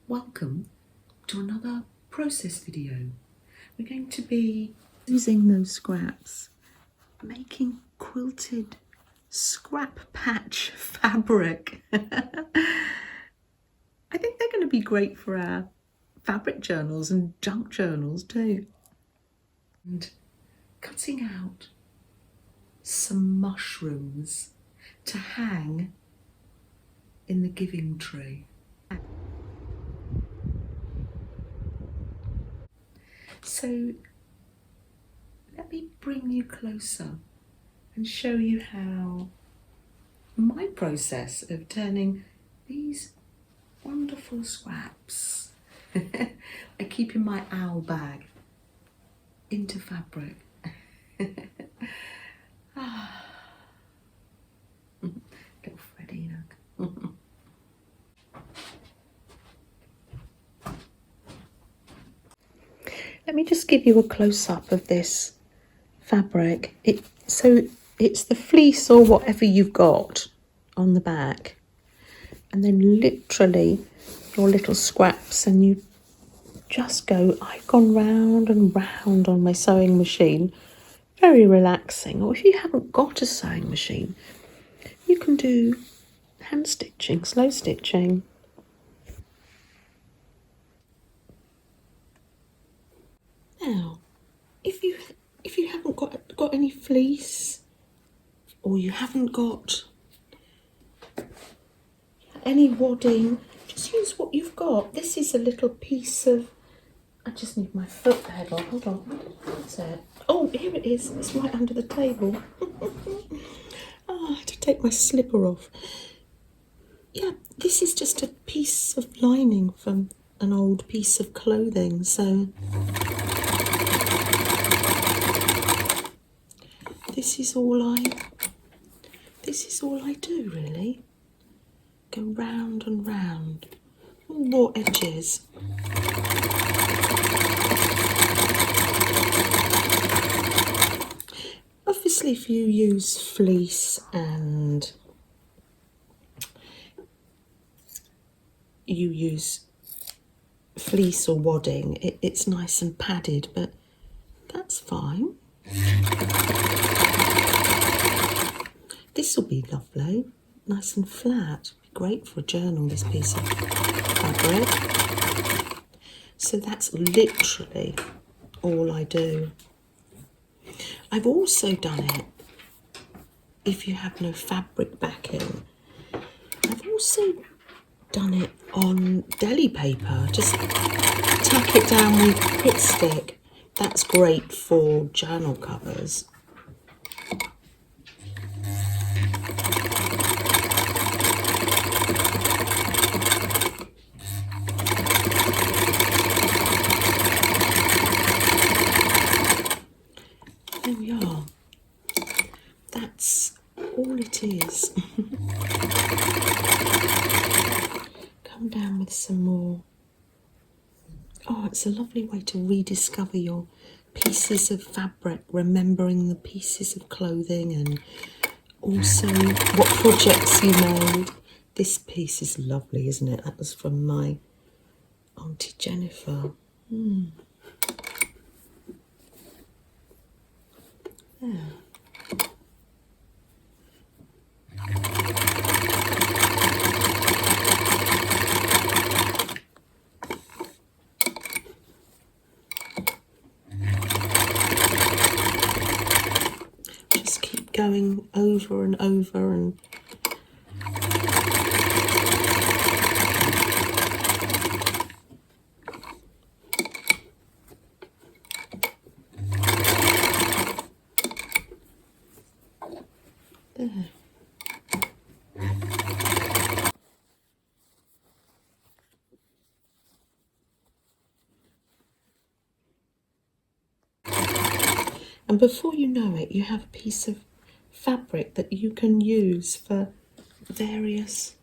Welcome to another process video. We're going to be using those scraps, making quilted scrap patch fabric. I think they're going to be great for our fabric journals and junk journals too. And cutting out some mushrooms to hang in the giving tree. So let me bring you closer and show you how my process of turning these wonderful scraps I keep in my owl bag into fabric. Little Freddie, look. Let me just give you a close-up of this fabric. So it's the fleece or whatever you've got on the back, and then literally your little scraps, and you just go. I've gone round and round on my sewing machine, very relaxing. Or if you haven't got a sewing machine, you can do hand stitching, slow stitching. Now, if you haven't got any fleece, or you haven't got any wadding, just use what you've got. This is a little piece of, I just need my foot to head on. Hold on, what's it? Oh, here it is. It's right under the table. Oh, I had to take my slipper off. Yeah, this is just a piece of lining from an old piece of clothing. So this is all I do, really. Go round and round, all raw edges. Obviously, if you use fleece and you use fleece or wadding, it's nice and padded, but that's fine. This will be lovely, nice and flat. Great for a journal, this piece of fabric. So that's literally all I do. I've also done it, if you have no fabric backing, I've also done it on deli paper. Just tack it down with pit stick. That's great for journal covers. There we are. That's all it is. Come down with some more. Oh, it's a lovely way to rediscover your pieces of fabric, remembering the pieces of clothing and also what projects you made. This piece is lovely, isn't it? That was from my Auntie Jennifer. There. Just keep going over and over and there. And before you know it, you have a piece of fabric that you can use for various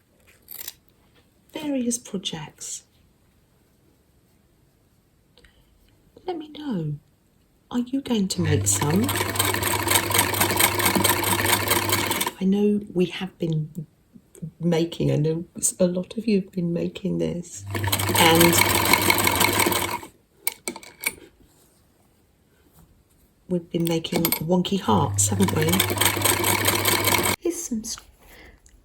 projects. Let me know. Are you going to make some? I know we have been making. I know a lot of you have been making this, and we've been making wonky hearts, haven't we? Here's some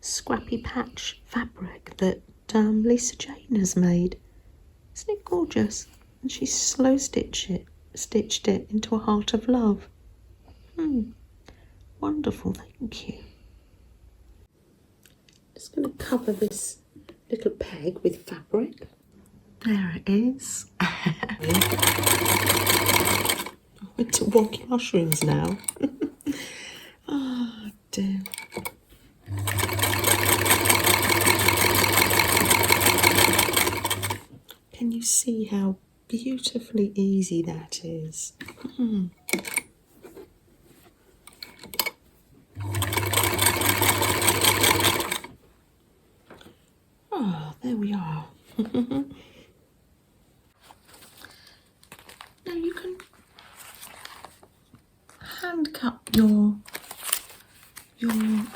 scrappy patch fabric that Lisa Jane has made. Isn't it gorgeous? And she's slow stitched it into a heart of love. Wonderful, thank you. Just going to cover this little peg with fabric. There it is. Into wonky mushrooms now. Oh dear. Can you see how beautifully easy that is? Oh, there we are. Now you can hand cut your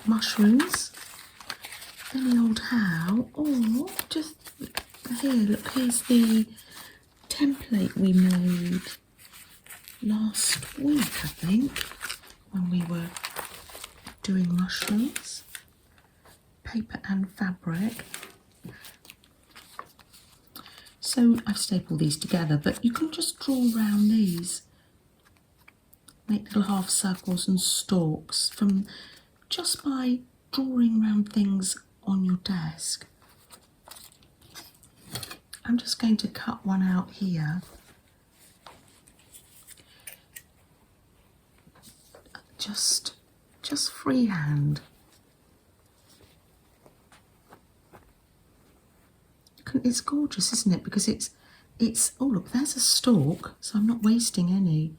mushrooms any old how, or just here, look, here's the template we made last week, I think, when we were doing mushrooms, paper and fabric. So I've stapled these together, but you can just draw around these, make little half circles and stalks from just by drawing around things on your desk. I'm just going to cut one out here. Just freehand. It's gorgeous, isn't it? Because it's oh look, there's a stalk, so I'm not wasting any.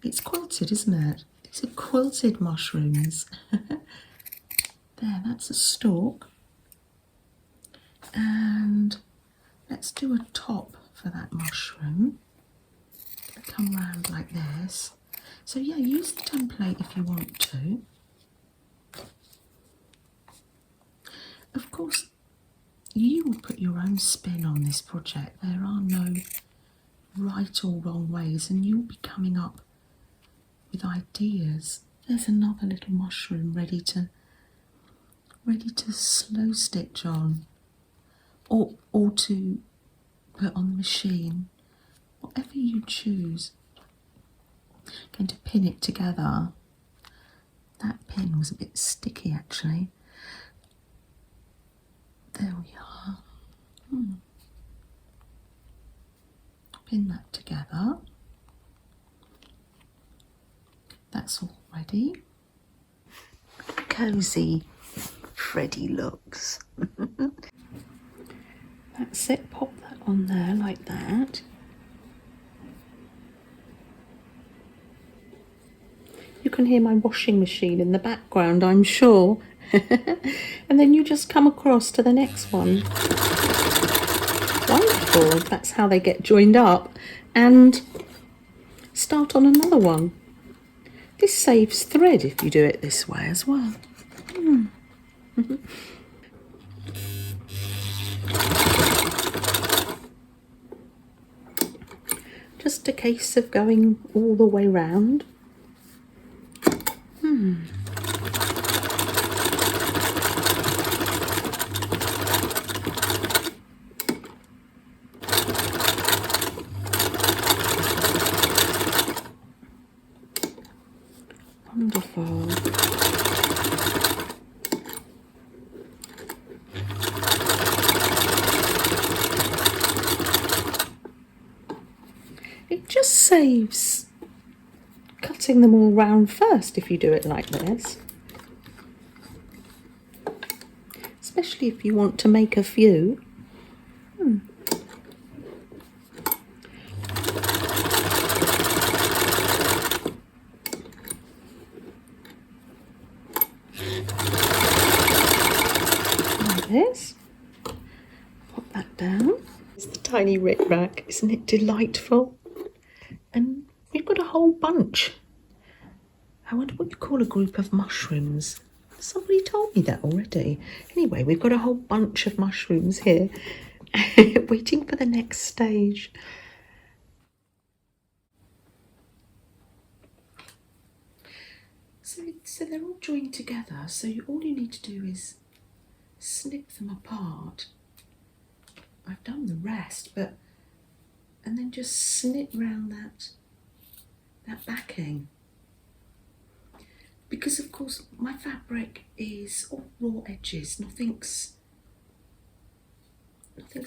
It's quilted, isn't it? These are quilted mushrooms. There, that's a stalk. And let's do a top for that mushroom. Come round like this. So yeah, use the template if you want to. Of course, you will put your own spin on this project. There are no right or wrong ways, and you'll be coming up with ideas. There's another little mushroom ready to slow stitch on, or to put on the machine, whatever you choose. I'm going to pin it together. That pin was a bit sticky actually. There we are. Pin that together. That's all ready. Cosy Freddie looks. That's it, pop that on there like that. You can hear my washing machine in the background, I'm sure. And then you just come across to the next one. Wonderful, that's how they get joined up. And start on another one. This saves thread if you do it this way as well. Just a case of going all the way round. Wonderful. It just saves cutting them all round first if you do it like this. Especially if you want to make a few. Like this. Pop that down. It's the tiny rick rack, isn't it delightful? And we've got a whole bunch. I wonder what you call a group of mushrooms. somebody told me that already. Anyway, we've got a whole bunch of mushrooms here waiting for the next stage. So they're all joined together, so all you need to do is snip them apart. I've done the rest, and then just snip round that backing. Because of course my fabric is all raw edges, nothing's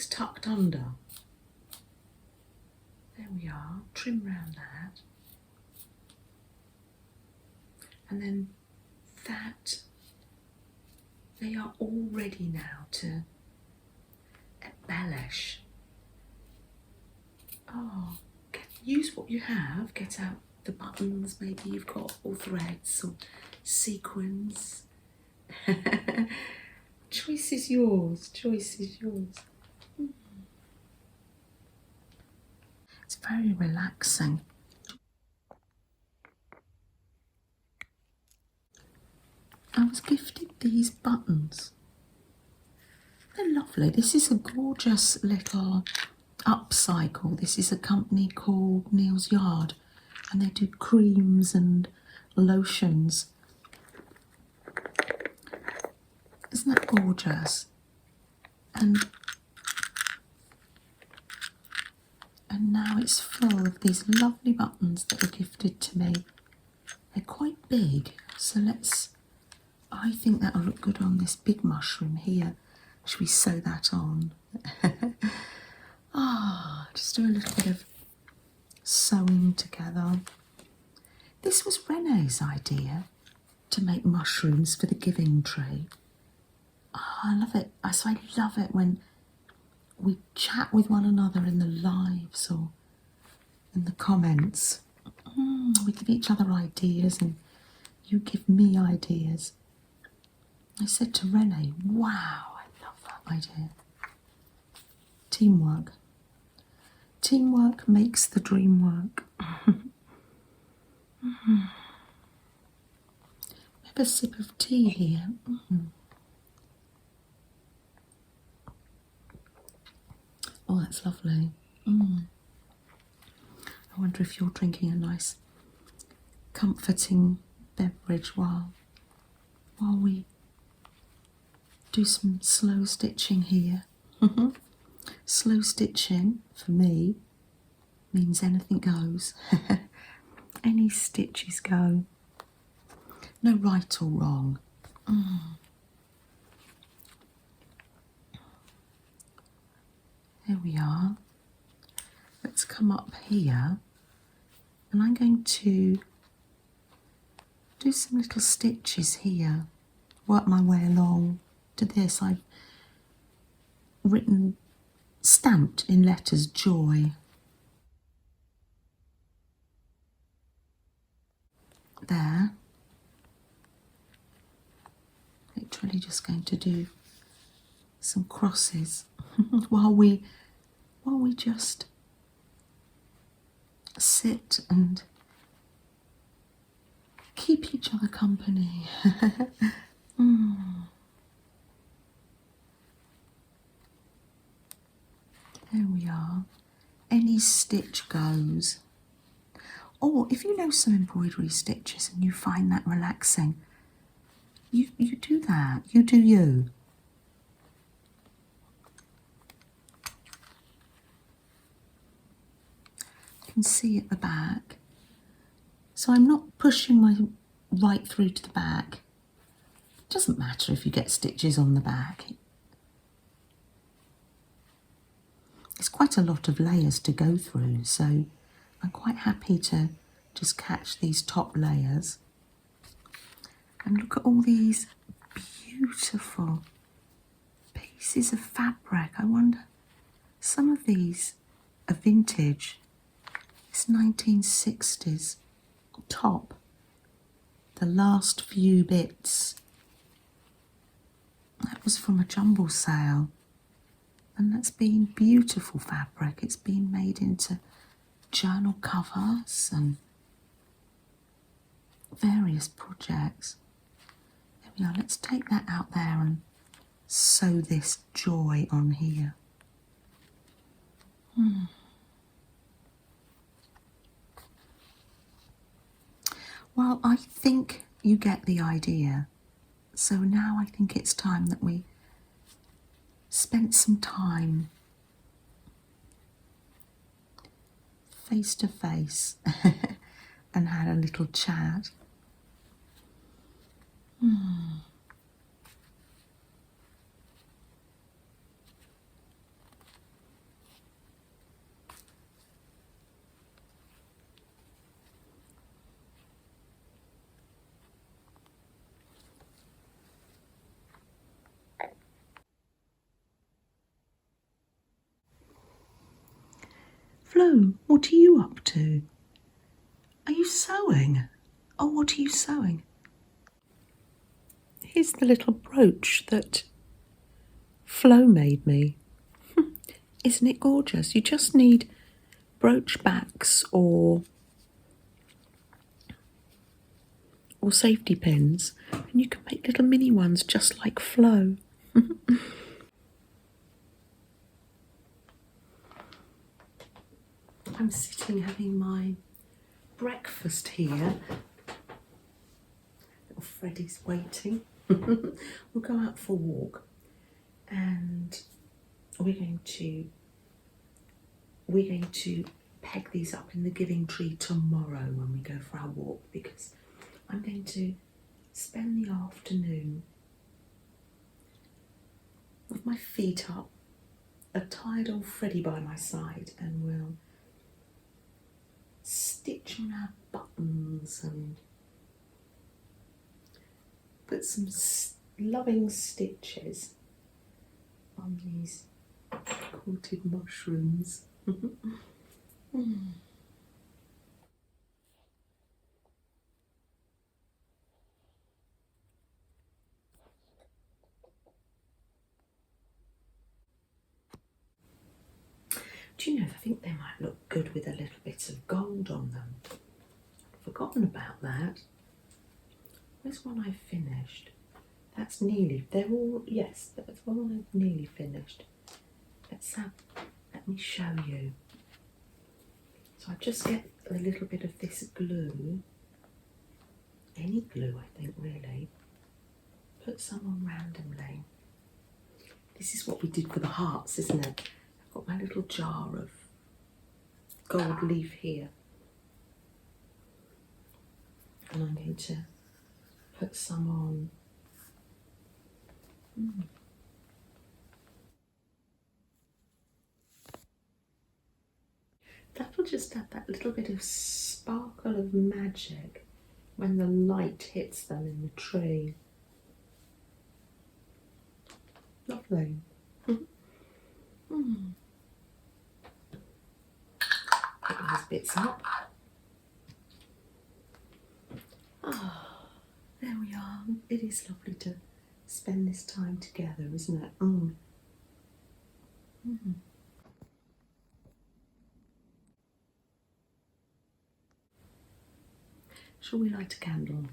tucked under. There we are, trim round that. And then that, they are all ready now to embellish. Oh, use what you have, get out the buttons, maybe you've got, or threads or sequins. Choice is yours, choice is yours. It's very relaxing. I was gifted these buttons. They're lovely. This is a gorgeous little upcycle. This is a company called Neil's Yard, and they do creams and lotions. Isn't that gorgeous? And now it's full of these lovely buttons that were gifted to me. They're quite big, so I think that'll look good on this big mushroom here. Should we sew that on? Just do a little bit of sewing together. This was Renee's idea, to make mushrooms for the giving tree. I love it. I love it when we chat with one another in the lives or in the comments. We give each other ideas and you give me ideas. I said to Renee, wow, I love that idea. Teamwork. Teamwork makes the dream work. Have a sip of tea here. Oh, that's lovely. I wonder if you're drinking a nice, comforting beverage while we do some slow stitching here. Slow stitching, for me, means anything goes. Any stitches go. No right or wrong. There we are. Let's come up here, and I'm going to do some little stitches here, work my way along to this. I've stamped in letters joy. There. Literally just going to do some crosses while we just sit and keep each other company. There we are. Any stitch goes. Or if you know some embroidery stitches and you find that relaxing, you do that. You do you. You can see at the back. So I'm not pushing my right through to the back. It doesn't matter if you get stitches on the back. It's quite a lot of layers to go through, so I'm quite happy to just catch these top layers. And look at all these beautiful pieces of fabric. I wonder, some of these are vintage. It's 1960s top. The last few bits. That was from a jumble sale. And that's been beautiful fabric. It's been made into journal covers and various projects. There Now let's take that out there and sew this joy on here. Well, I think you get the idea. So now I think it's time that we spent some time face to face and had a little chat. Flo, what are you up to? Are you sewing? Oh, what are you sewing? Here's the little brooch that Flo made me. Isn't it gorgeous? You just need brooch backs or safety pins, and you can make little mini ones just like Flo. I'm sitting having my breakfast here. Little Freddie's waiting. We'll go out for a walk, and we're going to peg these up in the giving tree tomorrow when we go for our walk, because I'm going to spend the afternoon with my feet up, a tired old Freddie by my side, and we'll stitch on our buttons and put some loving stitches on these quilted mushrooms. Do you know, I think they might look good with a little bit of gold on them. I've forgotten about that. Where's one I finished? That's nearly, they're all, yes, that's one I've nearly finished. Let me show you. So I just get a little bit of this glue, any glue I think really, put some on randomly. This is what we did for the hearts, isn't it? I've got my little jar of gold leaf here, and I'm going to put some on. That will just add that little bit of sparkle of magic when the light hits them in the tree. Lovely. Put those bits up. Ah, there we are. It is lovely to spend this time together, isn't it? Shall we light a candle?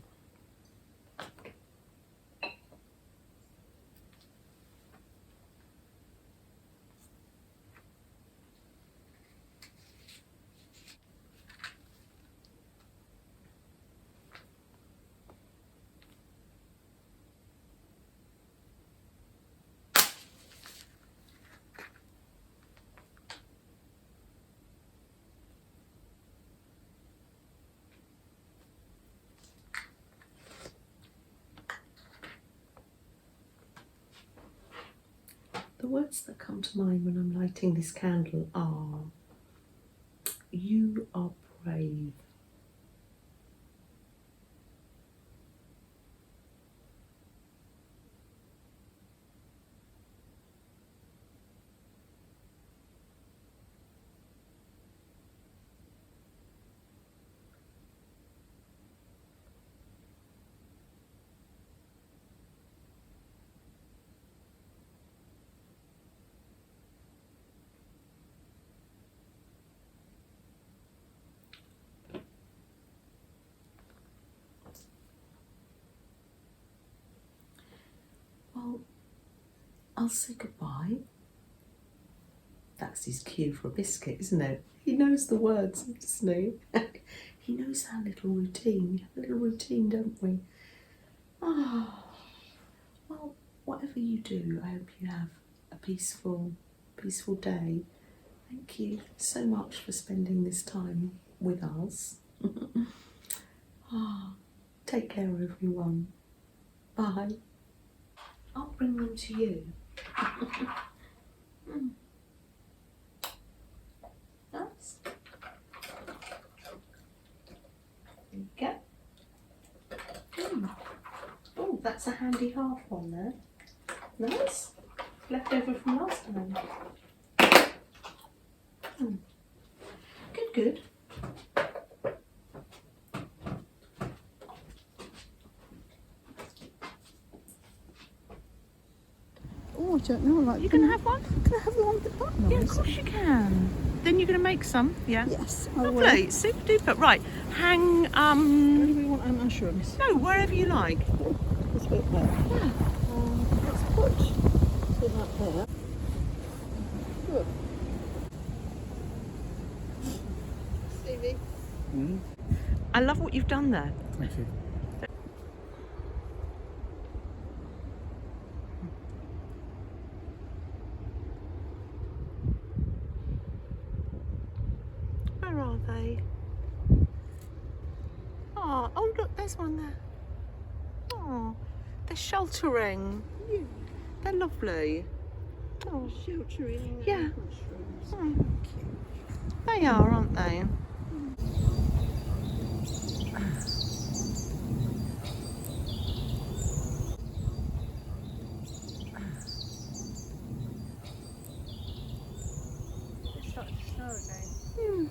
The words that come to mind when I'm lighting this candle are, you are brave. I'll say goodbye. That's his cue for a biscuit, isn't it? He knows the words, doesn't he? He knows our little routine. We have a little routine, don't we? Ah, well, whatever you do, I hope you have a peaceful day. Thank you so much for spending this time with us. Take care, everyone. Bye. I'll bring them to you. Nice. There you go. Oh, that's a handy half one there. Nice. Left over from last time. Good. Oh, I don't know. Like, You can have one? Can I have the one with the button on? Yeah, of course you can. Then you're going to make some, yeah? Yes, I will. Lovely, super duper. Right, hang, Where do we want our mushrooms? no, wherever you like. This bit there. Yeah. Let's put that there. Good. Stevie. I love what you've done there. Thank you. Where are they? Oh, look, there's one there. Oh, they're sheltering. Yeah. They're lovely. Oh, Sheltering Yeah. mushrooms. they are, aren't they? It's starting to snow again.